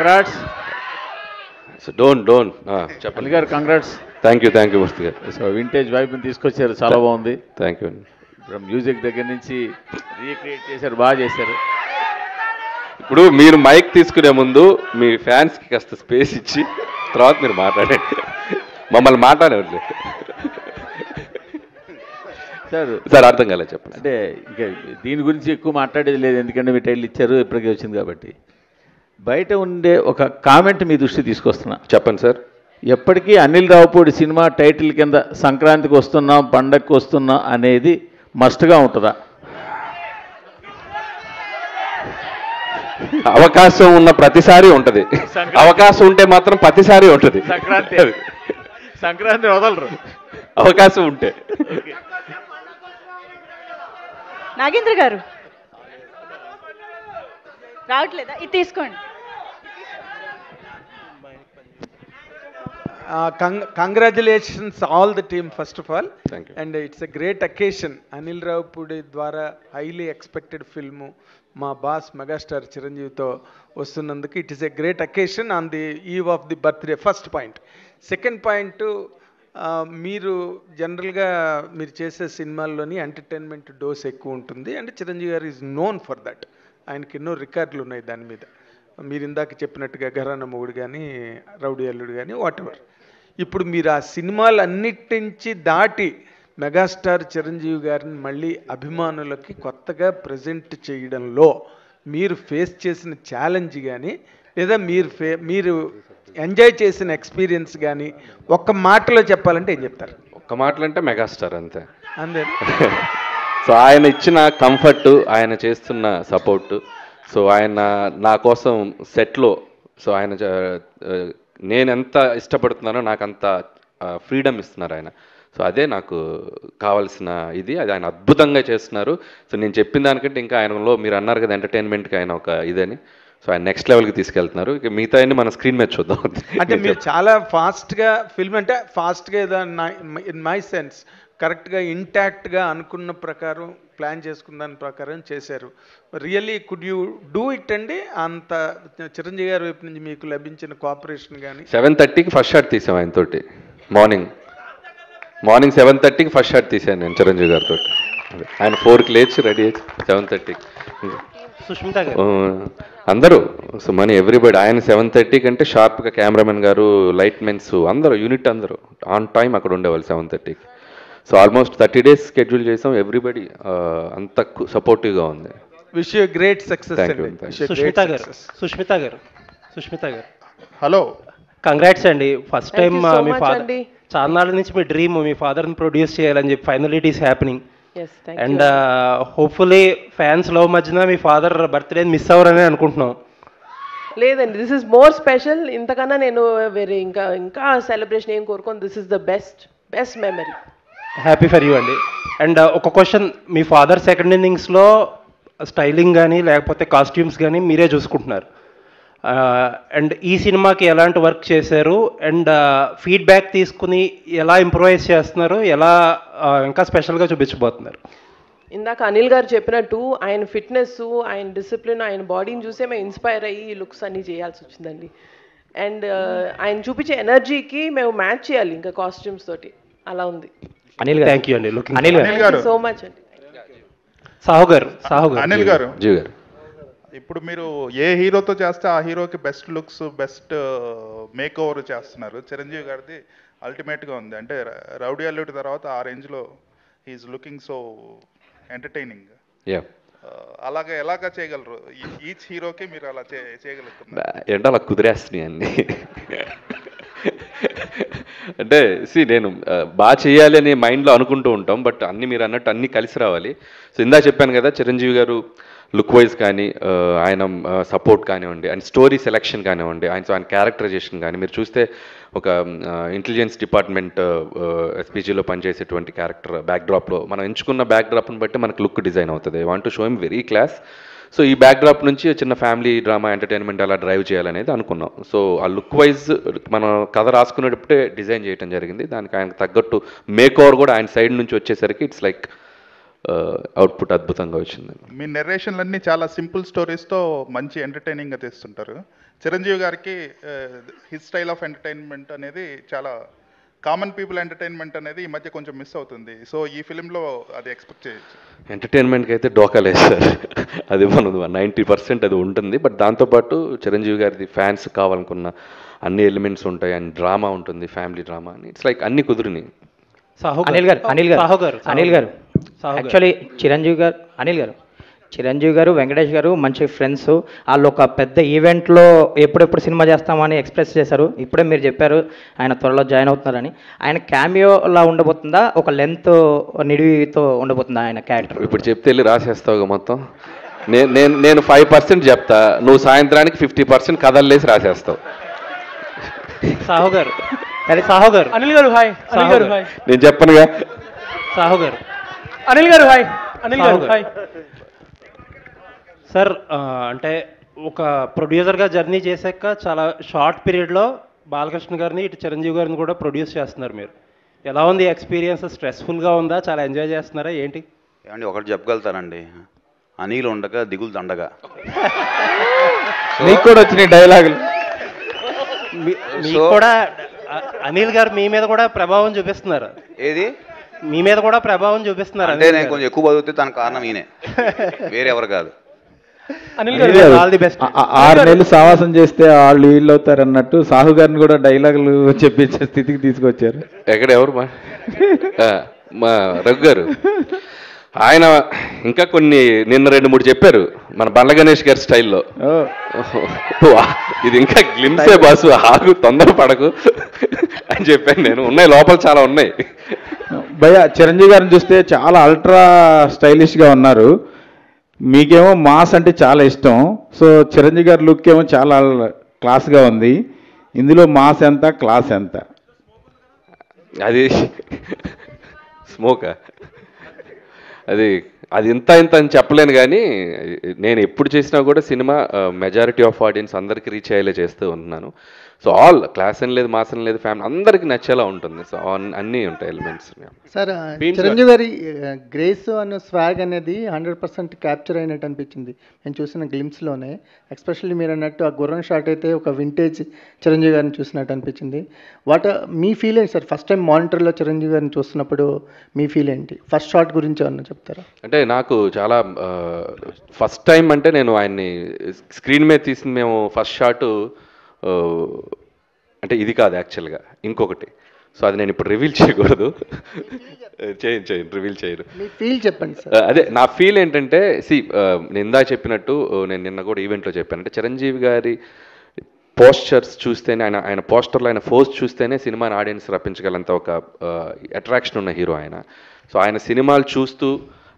Congrats so don't చెప్పండి అలీ గారు, congrats. Thank you మూర్తి గారు. సో వింటేజ్ వైబ్ని తీసుకొచ్చారు, చాలా బాగుంది. థ్యాంక్ యూ అండి. ఇప్పుడు మ్యూజిక్ దగ్గర నుంచి రీక్రియేట్ చేశారు, బాగా చేశారు. ఇప్పుడు మీరు మైక్ తీసుకునే ముందు మీ ఫ్యాన్స్కి కాస్త స్పేస్ ఇచ్చి తర్వాత మీరు మాట్లాడండి. మమ్మల్ని మాట్లాడేవాళ్ళు సార్ అర్థం కాలేదు చెప్పండి. అంటే ఇంకా దీని గురించి ఎక్కువ మాట్లాడేది లేదు, ఎందుకంటే మీ టైటిల్ ఇచ్చారు, ఇప్పటికే వచ్చింది కాబట్టి. బయట ఉండే ఒక కామెంట్ మీ దృష్టి తీసుకొస్తున్నా. చెప్పండి సార్. ఎప్పటికీ అనిల్ రావుపూడి సినిమా టైటిల్ కింద సంక్రాంతికి వస్తున్నాం, పండగకి వస్తున్నాం అనేది మస్ట్గా ఉంటుందా? అవకాశం ఉన్న ప్రతిసారి ఉంటుంది. అవకాశం ఉంటే మాత్రం ప్రతిసారి ఉంటుంది. సంక్రాంతి వదలరు అవకాశం ఉంటే. నాగేంద్ర గారు రావట్లేదా? ఇది తీసుకోండి. Congratulations all the team first of all. Thank you. And it's a great occasion. Anil Ravipudi ద్వారా హైలీ ఎక్స్పెక్టెడ్ ఫిల్ము మా బాస్ మెగాస్టార్ చిరంజీవితో వస్తున్నందుకు it is a great occasion on the eve of the birthday. First point. Second point, మీరు జనరల్గా మీరు చేసే సినిమాల్లోని entertainment dose ఎక్కువ ఉంటుంది. అండ్ చిరంజీవి గారు ఈజ్ నోన్ ఫర్ దట్. ఆయనకి ఎన్నో రికార్డులు ఉన్నాయి దాని మీద. మీరు ఇందాక చెప్పినట్టుగా ఘరానా మొగుడు కానీ, రౌడీ అల్లుడు కానీ, వాట్ ఎవర్. ఇప్పుడు మీరు ఆ సినిమాలు అన్నిటి నుంచి దాటి మెగాస్టార్ చిరంజీవి గారిని మళ్ళీ అభిమానులకి కొత్తగా ప్రజెంట్ చేయడంలో మీరు ఫేస్ చేసిన ఛాలెంజ్ కానీ, లేదా మీరు ఎంజాయ్ చేసిన ఎక్స్పీరియన్స్ కానీ ఒక్క మాటలో చెప్పాలంటే ఏం చెప్తారు? ఒక్క మాటలు అంటే మెగాస్టార్ అంతే. అంతే. సో ఆయన ఇచ్చిన కంఫర్ట్, ఆయన చేస్తున్న సపోర్టు, సో ఆయన నా కోసం సెట్లో, సో ఆయన నేను ఎంత ఇష్టపడుతున్నానో నాకు అంత ఫ్రీడమ్ ఇస్తున్నారు ఆయన. సో అదే నాకు కావాల్సిన ఇది. అది ఆయన అద్భుతంగా చేస్తున్నారు. సో నేను చెప్పిన దానికంటే ఇంకా ఆయనలో మీరు అన్నారు కదా ఎంటర్టైన్మెంట్కి ఆయన ఒక ఇదని, సో ఆయన నెక్స్ట్ లెవెల్కి తీసుకెళ్తున్నారు. ఇక మిగతా మన స్క్రీన్ మీద చూద్దాం. అంటే మీరు చాలా ఫాస్ట్గా ఫిల్మ్, అంటే ఫాస్ట్గా ఏదో ఇన్ మై సెన్స్ కరెక్ట్గా ఇంటాక్ట్గా అనుకున్న ప్రకారం ప్లాన్ చేసుకున్న దాని ప్రకారం చేశారు. Really could you do it అండి? అంత చిరంజీవి గారి వైపు నుంచి మీకు లభించిన కోఆపరేషన్ కానీ. 7:30కి ఫస్ట్ షాట్ తీసాం ఆయనతోటి. మార్నింగ్ 7:30కి ఫస్ట్ షాట్ తీసాను నేను చిరంజీవి గారితో. ఆయన 4కి లేచి రెడీ అయ్యి 7:30కి సుష్మిత గారు అందరూ, సో మనీ ఎవ్రీబడి. ఆయన 7:30 కంటే షార్ప్గా కెమెరామెన్ గారు, లైట్ మెన్స్ అందరూ, యూనిట్ అందరూ ఆన్ టైం అక్కడ ఉండేవాళ్ళు 7:30కి. సో ఆల్మోస్ట్ 30 days స్కెడ్యూల్ చేసాం. ఎవ్రీబడి అంత సపోర్టివ్గా ఉంది. Wish you great success. Sushmita గారు హలో, కంగ్రాట్స్ అండి. ఫస్ట్ టైం మీ ఫాదర్, చాలా నాళ్ళ నుంచి మీ డ్రీమ్ మీ ఫాదర్ని ప్రొడ్యూస్ చేయాలని చెప్పి final it is happening. And hopefully fans love మధ్యన మీ ఫాదర్ బర్త్డే మిస్ అవ్వరని అనుకుంటున్నాం. లేదండి, దిస్ ఇస్ మోర్ స్పెషల్. ఇంతకన్నా నేను వేరే ఇంకా సెలబ్రేషన్ ఏం కోరుకోను. This is the best memory. Happy for you అండి. అండ్ ఒక క్వశ్చన్, మీ ఫాదర్ సెకండ్ ఇన్నింగ్స్లో స్టైలింగ్ కానీ లేకపోతే కాస్ట్యూమ్స్ కానీ మీరే చూసుకుంటున్నారు. అండ్ ఈ సినిమాకి ఎలాంటి వర్క్ చేశారు, అండ్ ఫీడ్బ్యాక్ తీసుకుని ఎలా ఇంప్రూవైజ్ చేస్తున్నారు, ఎలా ఇంకా స్పెషల్గా చూపించబోతున్నారు? ఇందాక అనిల్ గారు చెప్పినట్టు ఆయన ఫిట్నెస్, ఆయన డిసిప్లిన్, ఆయన బాడీని చూసే మేము ఇన్స్పైర్ అయ్యి ఈ లుక్స్ అన్నీ చేయాల్సి వచ్చిందండి. అండ్ ఆయన చూపించే ఎనర్జీకి మేము మ్యాచ్ చేయాలి ఇంకా కాస్ట్యూమ్స్ తోటి. అలా ఉంది. అనిల్ గారు, థ్యాంక్ యూ అండి. అనిల్ గారు సో మచ్ అండి. సాహు గారు అనిల్ గారు, జీ గారు, ఇప్పుడు మీరు ఏ హీరోతో చేస్తే ఆ హీరోకి best looks, best make over చేస్తున్నారు. చిరంజీవి గారిది అల్టిమేట్గా ఉంది. అంటే రౌడీ అల్లుడి తర్వాత ఆ రేంజ్లో హీఈస్ లుకింగ్ సో ఎంటర్టైనింగ్. అలాగే ఎలాగా చేయగలరు? ఈచ్ హీరోకి మీరు అలా చేయగలుగుతున్నారు? ఏంటో అలా కుదిరేస్తున్నాయి అన్ని. అంటే నేను బాగా చేయాలి అని మైండ్లో అనుకుంటూ ఉంటాం, బట్ అన్ని మీరు అన్నట్టు అన్నీ కలిసి రావాలి. సో ఇందా చెప్పాను కదా, చిరంజీవి గారు లుక్ వైజ్ కానీ, ఆయన సపోర్ట్ కానివ్వండి, ఆయన స్టోరీ సెలెక్షన్ కానివ్వండి, ఆయన క్యారెక్టరైజేషన్ కానీ, మీరు చూస్తే ఒక ఇంటెలిజెన్స్ డిపార్ట్మెంట్ ఎస్పీజీలో పనిచేసేటువంటి క్యారెక్టర్ బ్యాక్డ్రాప్లో మనం ఎంచుకున్న బ్యాక్డ్రాప్ని బట్టి మనకు లుక్ డిజైన్ అవుతుంది. I want to show him very class. So ఈ బ్యాక్డ్రాప్ నుంచి చిన్న ఫ్యామిలీ డ్రామా ఎంటర్టైన్మెంట్ అలా డ్రైవ్ చేయాలనేది అనుకున్నాం. సో ఆ లుక్ వైజ్ మనం కథ రాసుకునేటప్పుడే డిజైన్ చేయడం జరిగింది. దానికి ఆయనకు తగ్గట్టు మేక్ ఓవర్ కూడా ఆయన సైడ్ నుంచి వచ్చేసరికి ఇట్స్ లైక్ అవుట్పుట్ అద్భుతంగా వచ్చింది. మీ నెరేషన్లన్నీ చాలా సింపుల్ స్టోరీస్తో మంచి ఎంటర్టైనింగ్గా తీస్తుంటారు. చిరంజీవి గారికి హిస్ స్టైల్ ఆఫ్ ఎంటర్టైన్మెంట్ అనేది చాలా కామన్ పీపుల్ ఎంటర్టైన్మెంట్ అనేది ఈ మధ్య కొంచెం మిస్ అవుతుంది. సో ఈ ఫిలింలో అది ఎక్స్పెక్ట్ చేయొచ్చు. ఎంటర్టైన్మెంట్కి అయితే డోకా లేదు సార్, అది మనం 90% అది ఉంటుంది. బట్ దాంతోపాటు చిరంజీవి గారిది ఫ్యాన్స్ కావాలనుకున్న అన్ని ఎలిమెంట్స్ ఉంటాయి, అండ్ డ్రామా ఉంటుంది, ఫ్యామిలీ డ్రామా అని. ఇట్స్ లైక్ అన్ని కుదిరినాయి. అనిల్ గారు యాక్చువల్లీ చిరంజీవి గారు వెంకటేష్ గారు మంచి ఫ్రెండ్స్. వాళ్ళు ఒక పెద్ద ఈవెంట్లో ఎప్పుడెప్పుడు సినిమా చేస్తామని ఎక్స్ప్రెస్ చేశారు. ఇప్పుడే మీరు చెప్పారు ఆయన త్వరలో జాయిన్ అవుతున్నారని. ఆయన క్యామియోలా ఉండబోతుందా, ఒక లెంత్ నిడివితో ఉండబోతుందా ఆయన క్యారెక్టర్? ఇప్పుడు చెప్తే వెళ్ళి రాసేస్తావుగా మొత్తం. నేను 5% చెప్తా, నువ్వు సాయంత్రానికి 50% కథల్లేసి రాసేస్తావు. సాహు గారు అనిల్ గారు హాయ్. అనిల్ గారు హాయ్. నేను చెప్పనుగా. సాహు గారు అనిల్ గారు హాయ్. అనిల్ గారు హాయ్. సార్ అంటే ఒక ప్రొడ్యూసర్గా జర్నీ చేశాక చాలా షార్ట్ పీరియడ్లో బాలకృష్ణ గారిని ఇటు చిరంజీవి గారిని కూడా ప్రొడ్యూస్ చేస్తున్నారు మీరు. ఎలా ఉంది ఎక్స్పీరియన్స్? స్ట్రెస్ఫుల్గా ఉందా, చాలా ఎంజాయ్ చేస్తున్నారా ఏంటి? ఏమండి ఒకటి చెప్పగలుగుతానండి, అనిల్ ఉండగా దిగులు దండగా. మీకు కూడా వచ్చినాయి డైలాగులు. మీకు కూడా అనిల్ గారు మీ మీద కూడా ప్రభావం చూపిస్తున్నారు. ఏది మీ మీద కూడా ప్రభావం చూపిస్తున్నారు అంటే నేను కొంచెం ఎక్కువ బతుకుతే తన కారణం ఈయనే, వేరే ఎవరు కాదు. అనిల్ గారు ఆల్ ది బెస్ట్. 6 నెలలు సావాసం చేస్తే వాళ్ళు వీళ్ళు అవుతారు అన్నట్టు సాహు గారిని కూడా డైలాగులు చెప్పించే స్థితికి తీసుకొచ్చారు. ఎక్కడ ఎవరు మా రఘు గారు, ఆయన ఇంకా కొన్ని నిన్న 2-3 చెప్పారు మన బండ్ల గణేష్ గారి స్టైల్లో. ఇది ఇంకా గ్లిమ్సే బాసు, ఆగు తొందర పడకు అని చెప్పాను నేను. ఉన్నాయి లోపల చాలా ఉన్నాయి. భయ చిరంజీవి గారిని చూస్తే చాలా అల్ట్రా స్టైలిష్గా ఉన్నారు. మీకేమో మాస్ అంటే చాలా ఇష్టం. సో చిరంజీవి గారి లుక్ ఏమో చాలా క్లాస్గా ఉంది. ఇందులో మాస్ ఎంత, క్లాస్ ఎంత? అది స్మోకా, అది ఇంత అని చెప్పలేను. కానీ నేను ఎప్పుడు చేసినా కూడా సినిమా మెజారిటీ ఆఫ్ ఆడియన్స్ అందరికీ రీచ్ అయ్యేలా చేస్తూ ఉంటున్నాను. సో ఆల్ క్లాస్ అని లేదు, మాస్ అని లేదు, ఫ్యామిలీ అందరికీ నచ్చేలా ఉంటుంది. సో అన్నీ ఉంటాయి ఎలిమెంట్స్. సార్ చిరంజీవి గారి గ్రేస్ అన్న స్వాగ్ అనేది 100% క్యాప్చర్ అయినట్టు అనిపించింది నేను చూసిన గ్లిమ్స్లోనే. ఎస్పెషల్లీ మీరు అన్నట్టు ఆ గుర్రం షాట్ అయితే ఒక వింటేజ్ చిరంజీవి గారిని చూసినట్టు అనిపించింది. మీ ఫీల్ ఏంటి సార్? ఫస్ట్ టైం మానిటర్లో చిరంజీవి గారిని చూస్తున్నప్పుడు మీ ఫీల్ ఏంటి? ఫస్ట్ షాట్ గురించి ఏమన్నా చెప్తారా? అంటే నాకు చాలా ఫస్ట్ టైం అంటే నేను ఆయన్ని స్క్రీన్ మీద తీసిన మేము ఫస్ట్ షాటు అంటే ఇది కాదు యాక్చువల్గా, ఇంకొకటి. సో అది నేను ఇప్పుడు రివీల్ చేయకూడదు. రివీల్ చేయరు. ఫీల్ చెప్పండి సార్. అదే నా ఫీల్ ఏంటంటే, నేను ఇందా చెప్పినట్టు, నేను నిన్న కూడా ఈవెంట్లో చెప్పాను. అంటే చిరంజీవి గారి పోస్చర్స్ చూస్తేనే, ఆయన పోస్టర్లో ఆయన ఫోజ్ చూస్తేనే సినిమాని ఆడియన్స్ రప్పించగలంత ఒక అట్రాక్షన్ ఉన్న హీరో ఆయన. సో ఆయన సినిమాలు చూస్తూ,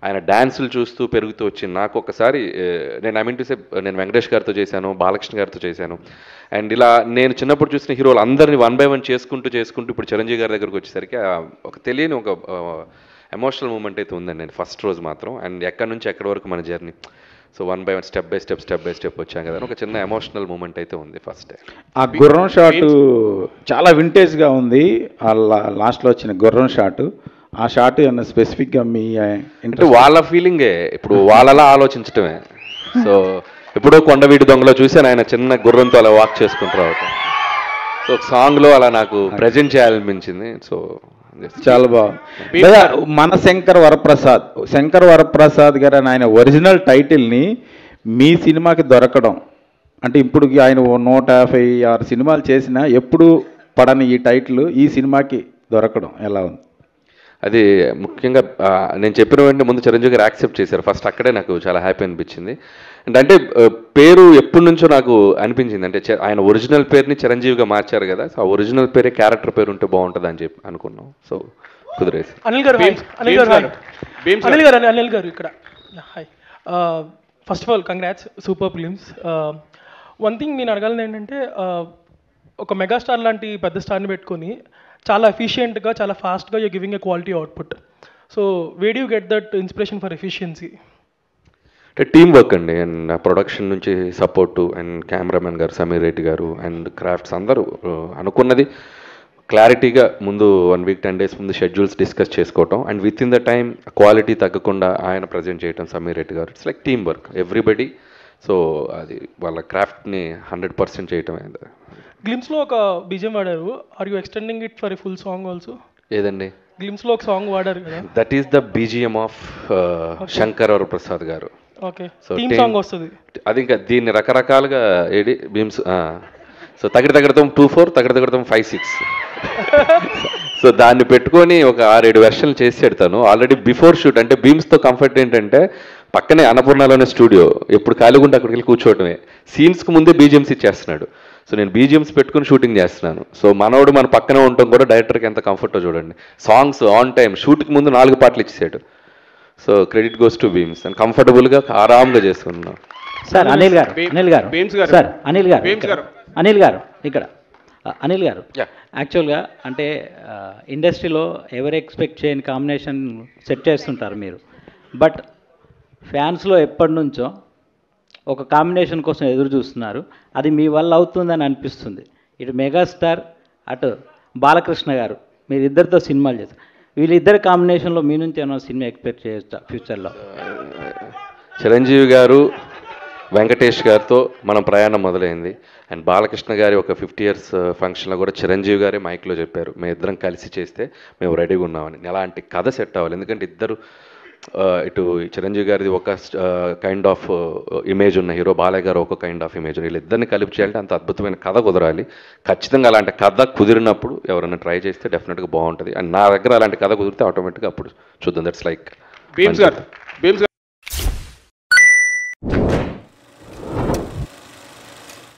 ఆయన డ్యాన్సులు చూస్తూ పెరుగుతూ వచ్చింది. నాకు ఒకసారి నేను వెంకటేష్ గారితో చేశాను, బాలకృష్ణ గారితో చేశాను. అండ్ ఇలా నేను చిన్నప్పుడు చూసిన హీరోలు అందరినీ 1 by 1 చేసుకుంటూ ఇప్పుడు చిరంజీవి గారి దగ్గరకు వచ్చేసరికి ఒక తెలియని ఒక ఎమోషనల్ మూమెంట్ అయితే ఉందండి నేను ఫస్ట్ రోజు మాత్రం. అండ్ ఎక్కడి నుంచి ఎక్కడి వరకు మన journey, so 1 by 1 step by step వచ్చాం కదా, ఒక చిన్న ఎమోషనల్ మూమెంట్ అయితే ఉంది ఫస్ట్ డే. ఆ గుర్రం షాటు చాలా వింటేజ్గా ఉంది. లాస్ట్లో వచ్చిన గుర్రం షాటు, ఆ షాట్ ఏమన్నా స్పెసిఫిక్గా మీ అంటే వాళ్ళ ఫీలింగే, ఇప్పుడు వాళ్ళలా ఆలోచించటమే. సో ఎప్పుడో కొండవీటి దొంగలో చూసాను ఆయన చిన్న గుర్రంతో అలా వాక్ చేసుకుంటూ రావటం. సో ఒక సాంగ్లో అలా నాకు ప్రజెంట్ చేయాలనిపించింది. సో చాలా బాగుంది. మన శంకర్ వరప్రసాద్ గారు అని ఆయన ఒరిజినల్ టైటిల్ని మీ సినిమాకి దొరకడం అంటే, ఇప్పుడు ఆయన 156 సినిమాలు చేసినా ఎప్పుడు పడని ఈ టైటిల్ ఈ సినిమాకి దొరకడం ఎలా ఉంది? అది ముఖ్యంగా నేను చెప్పిన వెంటనే ముందు చిరంజీవి గారు యాక్సెప్ట్ చేశారు. ఫస్ట్ అక్కడే నాకు చాలా హ్యాపీ అనిపించింది. అంటే పేరు ఎప్పటి నుంచో నాకు అనిపించింది, అంటే ఆయన ఒరిజినల్ పేరుని చిరంజీవిగా మార్చారు కదా, సో ఆ ఒరిజినల్ పేరే క్యారెక్టర్ పేరు ఉంటే బాగుంటుంది అని చెప్పి అనుకున్నాం. సో కుదిరేసి. అనిల్ గారు ఇక్కడ hi. First of all congrats, super films. One thing నేను అడగాలని ఏంటంటే, ఒక మెగాస్టార్ లాంటి పెద్ద స్టార్ని పెట్టుకొని చాలా ఎఫిషియెంట్గా, చాలా ఫాస్ట్గా you giving a quality output. So where you get that inspiration for efficiency? అంటే టీమ్ వర్క్ అండి. అండ్ ప్రొడక్షన్ నుంచి సపోర్టు, అండ్ కెమెరామెన్ గారు సమీర్ రెడ్డి గారు, అండ్ క్రాఫ్ట్స్ అందరూ అనుకున్నది క్లారిటీగా ముందు 1 week 10 days ముందు షెడ్యూల్స్ డిస్కస్ చేసుకోవటం, and within the time quality తగ్గకుండా ఆయన ప్రజెంట్ చేయటం Sameer Reddy garu. It's like team work. Everybody so అది వాళ్ళ క్రాఫ్ట్ని 100% చేయటమే. గ్లిమ్స్లో ఒక బీజిఎం వాడారు. Are you extending it for a full song also? ఏదండి? గ్లిమ్స్లో ఒక సాంగ్ వాడారు కదా. That is the BGM of Shankar Varaprasad garu. Okay, theme song వస్తుంది అది. ఇంకా దీన్ని రకరకాలుగా ఏడి బీమ్స్. సో తగడతం 24, తగడతం 56. సో దాన్ని పెట్టుకొని ఒక 6-7 వెర్షన్లు చేసి పెడతాను ఆల్రెడీ బిఫోర్ షూట్. అంటే బీమ్స్తో కంఫర్ట్ ఏంటంటే పక్కనే అన్నపూర్ణలోనే స్టూడియో, ఎప్పుడు ఖాళీగా ఉంటే అక్కడికి వెళ్ళి కూర్చోవటమే. సీన్స్కి ముందే బీజిఎమ్స్ ఇచ్చేస్తున్నాడు. సో నేను బీజిఎమ్స్ పెట్టుకుని షూటింగ్ చేస్తున్నాను. సో మనోడు మన పక్కనే ఉండటం కూడా డైరెక్టర్కి ఎంత కంఫర్టో చూడండి. సాంగ్స్ ఆన్ టైం, షూట్కి ముందు 4 పాటలు ఇచ్చేసాడు. So credit goes to Bheems. And కంఫర్టబుల్గా ఆరాంగా చేస్తున్నాం. సార్ అనిల్ గారు సార్ అనిల్ గారు ఇక్కడ అనిల్ గారు యాక్చువల్గా అంటే ఇండస్ట్రీలో ఎవరు ఎక్స్పెక్ట్ చేయని కాంబినేషన్ సెట్ చేస్తుంటారు మీరు. బట్ ఫ్యాన్స్లో ఎప్పటి నుంచో ఒక కాంబినేషన్ కోసం ఎదురు చూస్తున్నారు. అది మీ వల్ల అవుతుందని అనిపిస్తుంది. ఇటు మెగాస్టార్, అటు బాలకృష్ణ గారు, మీరు ఇద్దరితో సినిమాలు చేస్తారు. వీళ్ళిద్దరి కాంబినేషన్లో మీ నుంచి ఏమైనా సినిమా ఎక్స్పెక్ట్ చేయొచ్చా ఫ్యూచర్లో? చిరంజీవి గారు వెంకటేష్ గారితో మనం ప్రయాణం మొదలైంది. అండ్ బాలకృష్ణ గారి ఒక 50 years ఫంక్షన్లో కూడా చిరంజీవి గారే మైక్లో చెప్పారు, మేము ఇద్దరం కలిసి చేస్తే మేము రెడీగా ఉన్నామని. అలాంటి కథ సెట్ అవ్వాలి. ఎందుకంటే ఇద్దరు ఇటు చిరంజీవి గారిది ఒక కైండ్ ఆఫ్ ఇమేజ్ ఉన్న హీరో, బాలయ్య గారు ఒక కైండ్ ఆఫ్ ఇమేజ్. వీళ్ళిద్దరిని కలిపి చేయాలంటే అంత అద్భుతమైన కథ కుదరాలి. ఖచ్చితంగా అలాంటి కథ కుదిరినప్పుడు ఎవరైనా ట్రై చేస్తే డెఫినెట్గా బాగుంటుంది. అండ్ నా దగ్గర అలాంటి కథ కుదిరితే ఆటోమేటిక్గా అప్పుడు చూద్దాం. That's like